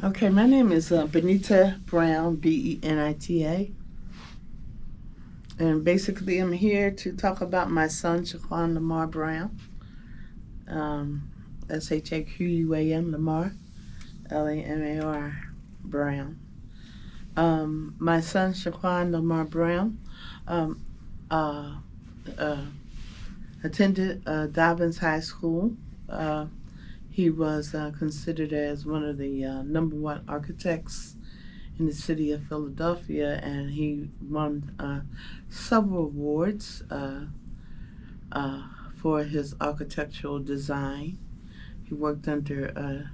Okay, my name is Benita Brown, Benita, and basically I'm here to talk about my son, Shaquan Lamar Brown, um, Shaquan Lamar, Lamar Brown. My son, Shaquan Lamar Brown, um, uh, uh, attended Dobbins High School. Uh, he was considered as one of the number one architects in the city of Philadelphia, and he won several awards uh, for his architectural design. He worked under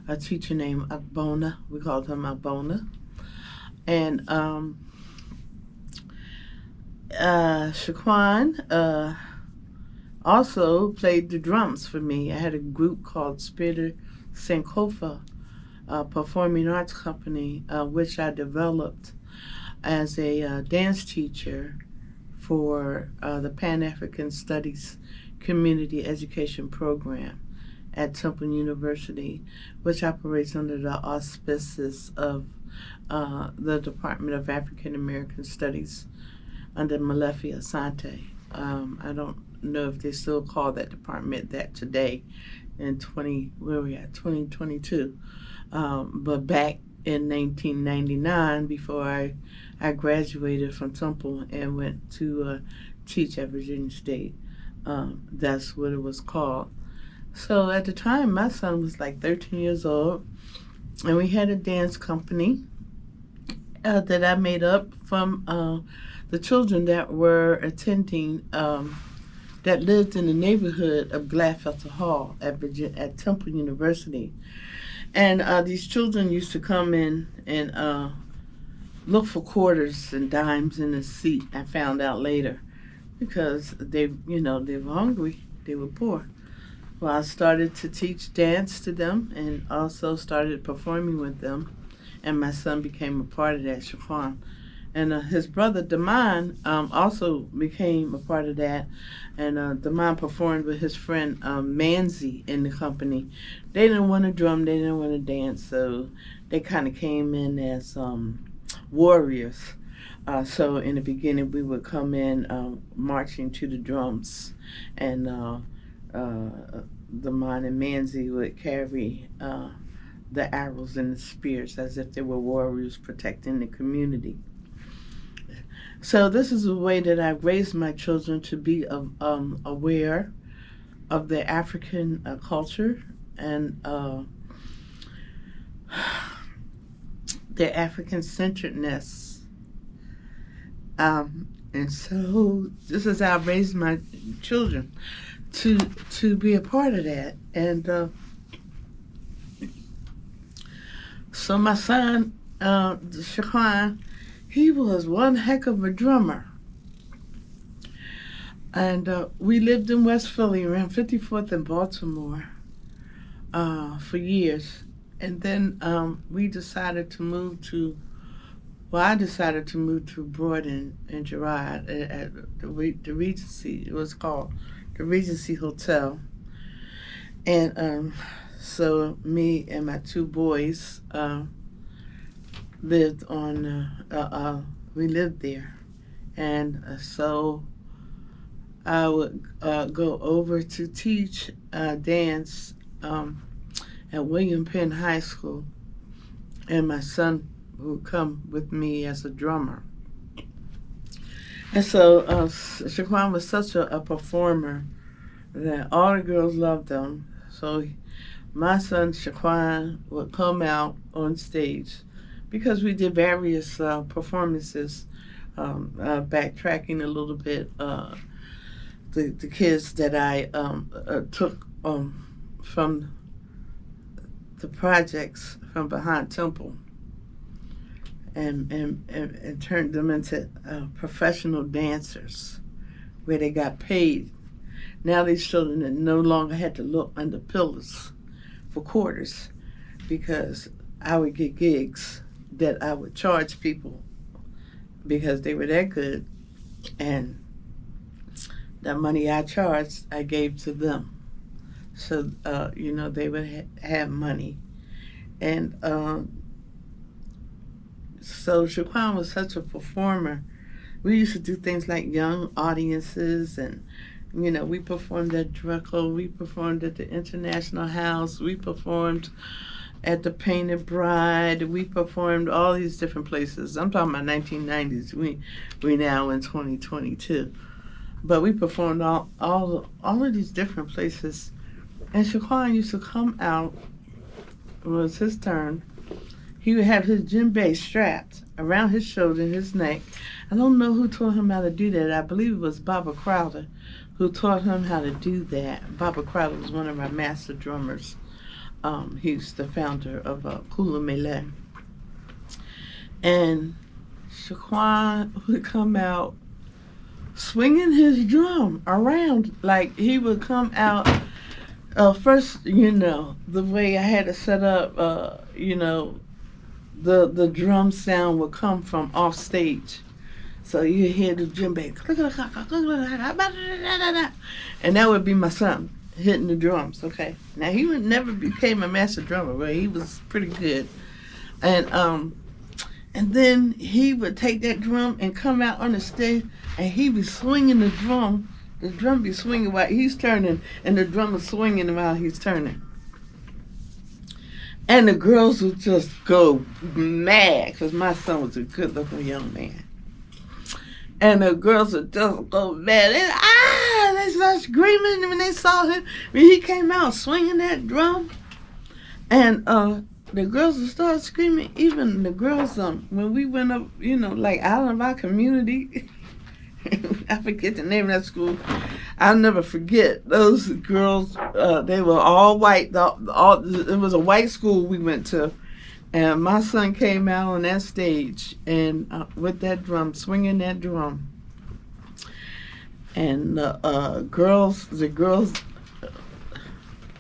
a teacher named Abona. We called him Abona. And Shaquan also played the drums for me. I had a group called Spitter Sankofa Performing Arts Company, which I developed as a dance teacher for the Pan African Studies Community Education Program at Temple University, which operates under the auspices of the Department of African American Studies under Malefi Asante. I don't know if they still call that department that today in 2022. But back in 1999, before I graduated from Temple and went to teach at Virginia State, that's what it was called. So at the time, my son was like 13 years old, and we had a dance company that I made up from the children that were attending, that lived in the neighborhood of Gladfelter Hall at Temple University. And these children used to come in and look for quarters and dimes in the seat. I found out later because they were hungry, they were poor. Well, I started to teach dance to them and also started performing with them. And my son became a part of that, Shaquan. And his brother, Damon, also became a part of that. And Damon performed with his friend Manzi in the company. They didn't want to drum, they didn't want to dance, so they kind of came in as warriors. So in the beginning, we would come in marching to the drums, and Damon and Manzi would carry the arrows and the spears as if they were warriors protecting the community. So this is a way that I've raised my children to be aware of the African culture and their African centeredness. And so this is how I've raised my children to be a part of that. And so my son, Shaquan, he was one heck of a drummer. And we lived in West Philly around 54th and Baltimore for years. And then I decided to move to Broad and Girard at the Regency. It was called the Regency Hotel. And so me and my two boys lived we lived there. And so I would go over to teach dance at William Penn High School, and my son would come with me as a drummer. And so Shaquan was such a performer that all the girls loved him. So my son Shaquan would come out on stage because we did various performances, backtracking a little bit. The kids that I took from the projects from behind Temple and turned them into professional dancers where they got paid. Now these children no longer had to look under pillars for quarters because I would get gigs that I would charge people because they were that good, and the money I charged I gave to them. So they would have money, And so Shaquan was such a performer. We used to do things like young audiences, and we performed at Dreco, we performed at the International House, we performed at the Painted Bride, we performed all these different places. I'm talking about 1990s. We now in 2022, but we performed all of these different places. And Shaquan used to come out. It was his turn. He would have his djembe strapped around his shoulder and his neck. I don't know who taught him how to do that. I believe it was Baba Crowder who taught him how to do that. Baba Crowder was one of our master drummers. He's the founder of Kula Mele. And Shaquan would come out swinging his drum around. Like, he would come out, first, the way I had to set up, the drum sound would come from off stage. So you hear the djembe, and that would be my son hitting the drums. Okay, now he never became a master drummer, but he was pretty good. And then he would take that drum and come out on the stage, and he be swinging the drum. The drum be swinging while he's turning, and the drum is swinging while he's turning. And the girls would just go mad, because my son was a good-looking young man. And the girls would just go mad. They started screaming when they saw him. When he came out swinging that drum. And the girls would start screaming. Even the girls, when we went up, like out of our community, I forget the name of that school. I'll never forget. Those girls, they were all white. It was a white school we went to. And my son came out on that stage and with that drum, swinging that drum. And the girls,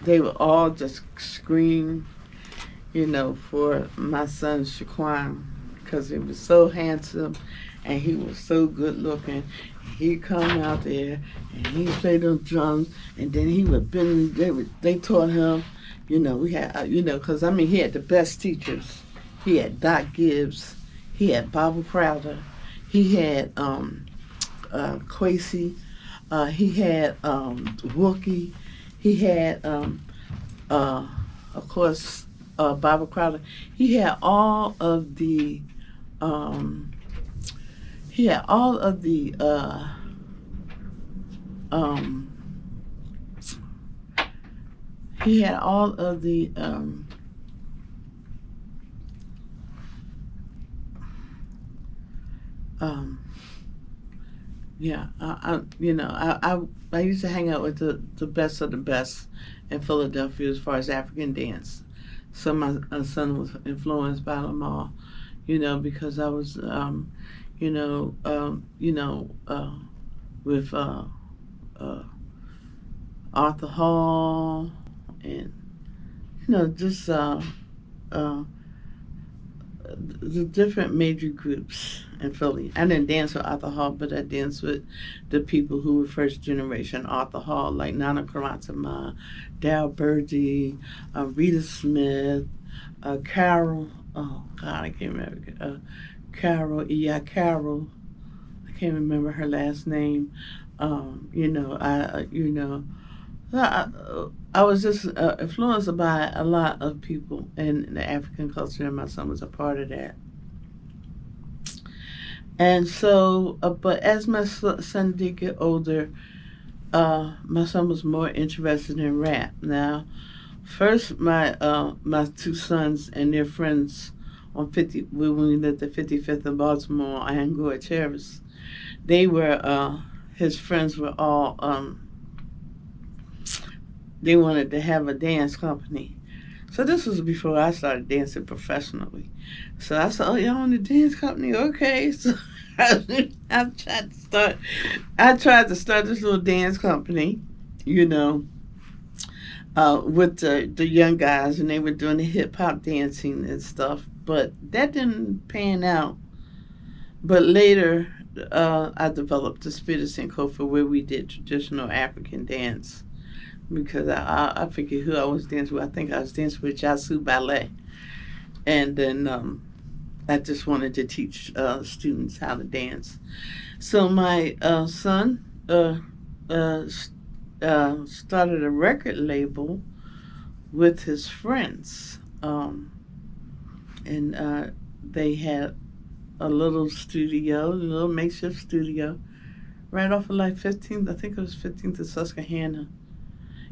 they would all just scream, for my son Shaquan, because he was so handsome and he was so good looking. He'd come out there and he'd play those drums, and then he would bend. They taught him. We had, because he had the best teachers. He had Doc Gibbs. He had Baba Crowder. He had Kwesi. He had Wookie. He had, of course, Baba Crowder. He had all of the, he had all of the, I used to hang out with the best of the best in Philadelphia as far as African dance. So my son was influenced by them all, because I was, with Arthur Hall and, just the different major groups in Philly. I didn't dance with Arthur Hall, but I danced with the people who were first generation Arthur Hall, like Nana Karantama, Darryl Birdie, Rita Smith, Carol. Oh God, I can't remember. Carol. I can't remember her last name. I was just influenced by a lot of people in the African culture, and my son was a part of that. And so, but as my son did get older, my son was more interested in rap. Now, first, my two sons and their friends when we lived at 55th in Baltimore, Angora Terrace, his friends were all, they wanted to have a dance company. So this was before I started dancing professionally. So I said, "Oh, y'all want a dance company? Okay." So I tried to start this little dance company, with the young guys, and they were doing the hip hop dancing and stuff. But that didn't pan out. But later, I developed the Spirit and Kofa, where we did traditional African dance. Because I forget who I was dancing with. I think I was dancing with Jasu Ballet. And then I just wanted to teach students how to dance. So my son started a record label with his friends, and they had a little studio, a little makeshift studio, right off of like 15th. I think it was 15th to Susquehanna.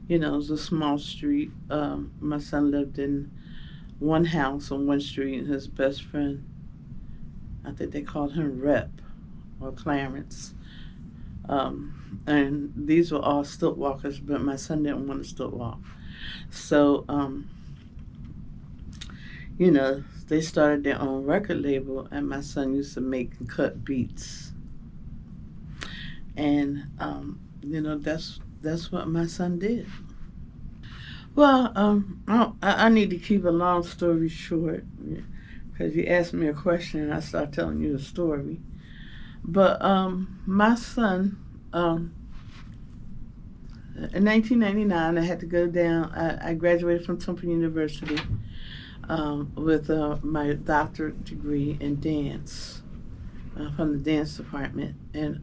You know, it was a small street. My son lived in one house on one street, and his best friend, I think they called him Rep or Clarence. And these were all stilt walkers, but my son didn't want to stilt walk. So, you know, they started their own record label, and my son used to make and cut beats. And, you know, that's what my son did. Well, I need to keep a long story short, because you asked me a question and I start telling you a story. But my son, in 1999, I had to go down. I graduated from Temple University with my doctorate degree in dance from the dance department. And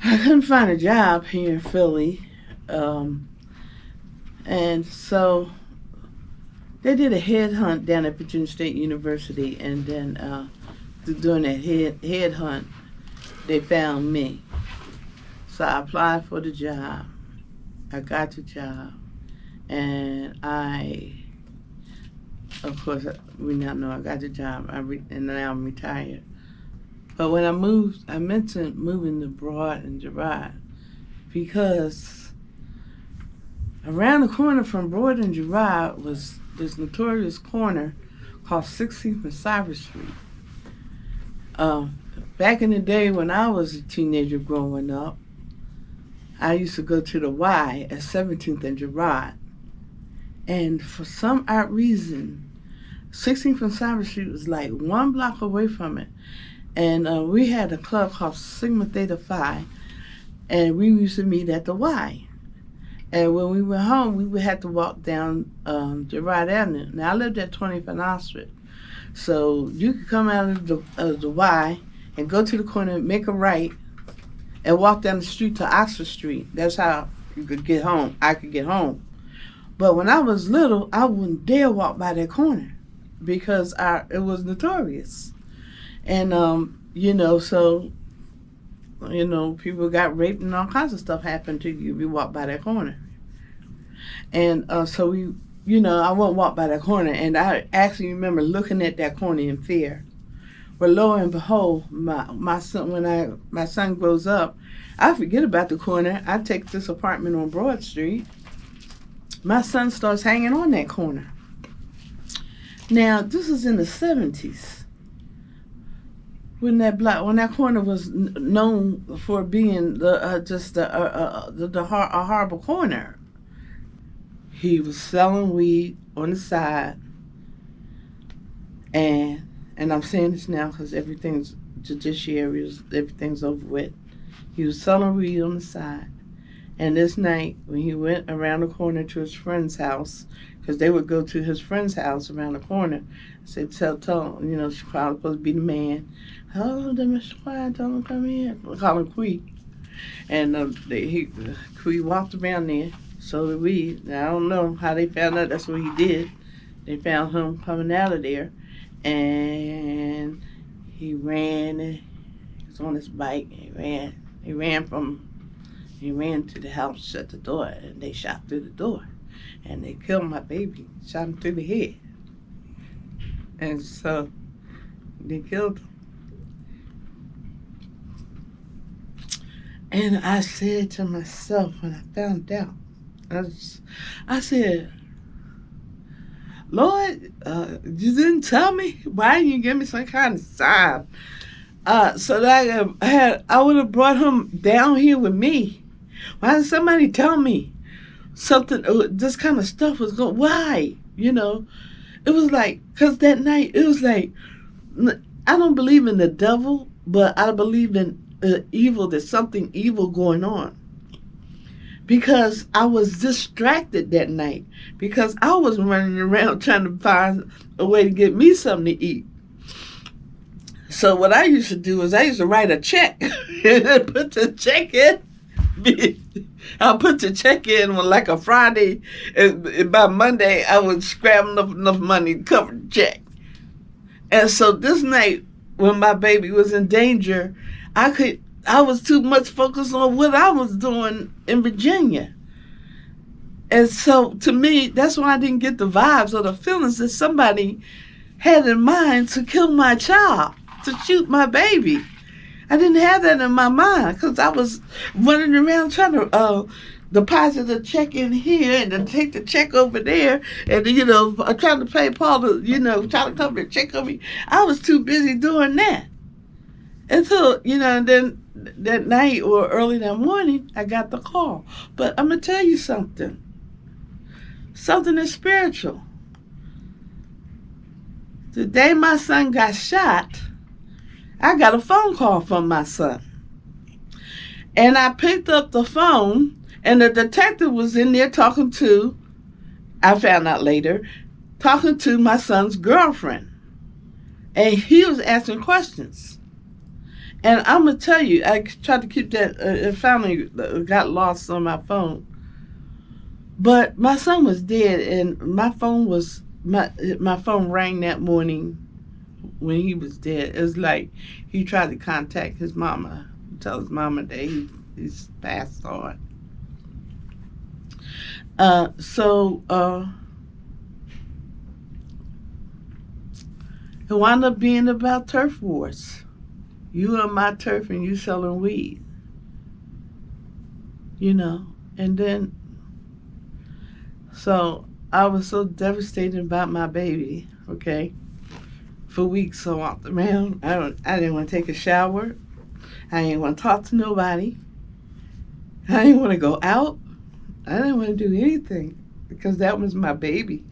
I couldn't find a job here in Philly. And so they did a headhunt down at Virginia State University, and then during that headhunt, they found me. So I applied for the job. I got the job, and of course, we now know I got the job. And now I'm retired. But when I moved, I mentioned moving to Broad and Girard because around the corner from Broad and Girard was this notorious corner called 16th and Cyrus Street. Back in the day when I was a teenager growing up, I used to go to the Y at 17th and Girard. And for some odd reason, 16th and Cyrus Street was like 1 block away from it. And we had a club called Sigma Theta Phi, and we used to meet at the Y. And when we went home, we would have to walk down Girard Avenue. Now, I lived at 20th and Oxford. So you could come out of the Y and go to the corner, make a right, and walk down the street to Oxford Street. That's how you could get home. I could get home. But when I was little, I wouldn't dare walk by that corner because it was notorious. And, you know, so, you know, people got raped and all kinds of stuff happened to you if you walk by that corner. And so you know, I won't walk by that corner. And I actually remember looking at that corner in fear. But lo and behold, my son, when my son grows up, I forget about the corner. I take this apartment on Broad Street. My son starts hanging on that corner. Now, this is in the 70s. When that corner was known for being a horrible corner. He was selling weed on the side, and I'm saying this now because everything's over with. He was selling weed on the side, and this night when he went around the corner to his friend's house, because they would go to his friend's house around the corner, say, tell him, you know, Chicago supposed to be the man. Oh, Mr. Quiet, tell him to come in. We call him Quee. And Quee walked around there, sold the weed. Now, I don't know how they found out that's what he did. They found him coming out of there, and he ran. He was on his bike. He ran to the house, shut the door, and they shot through the door. And they killed my baby, shot him through the head. And so they killed him. And I said to myself when I found out, I said, Lord, you didn't tell me? Why didn't you give me some kind of sign? So that I would have brought him down here with me. Why didn't somebody tell me something, this kind of stuff was going, why? You know, it was like, because that night, it was like, I don't believe in the devil, but I believe in evil. There's something evil going on. because I was distracted that night because I was running around trying to find a way to get me something to eat. So what I used to do is I used to write a check and put the check in. I'll put the check in on like a Friday, and by Monday I would scramble up enough money to cover the check. And so this night, when my baby was in danger, I was too much focused on what I was doing in Virginia. And so to me, that's why I didn't get the vibes or the feelings that somebody had in mind to kill my child, to shoot my baby. I didn't have that in my mind because I was running around trying to deposit a check in here and then take the check over there, and trying to pay Paul to try to cover the check over me. I was too busy doing that until and then that night or early that morning I got the call. But I'm gonna tell you something. Something is spiritual. The day my son got shot, I got a phone call from my son. And I picked up the phone, and the detective was in there talking to, I found out later, talking to my son's girlfriend. And he was asking questions. And I'm going to tell you, I tried to keep that, it finally got lost on my phone. But my son was dead, and my phone rang that morning when he was dead. It was like he tried to contact his mama, tell his mama that he's passed on. It wound up being about turf wars. You on my turf and you selling weed. And then, so I was so devastated about my baby, okay? For weeks, so I walked around. I didn't want to take a shower. I didn't want to talk to nobody. I didn't want to go out. I didn't want to do anything because that was my baby.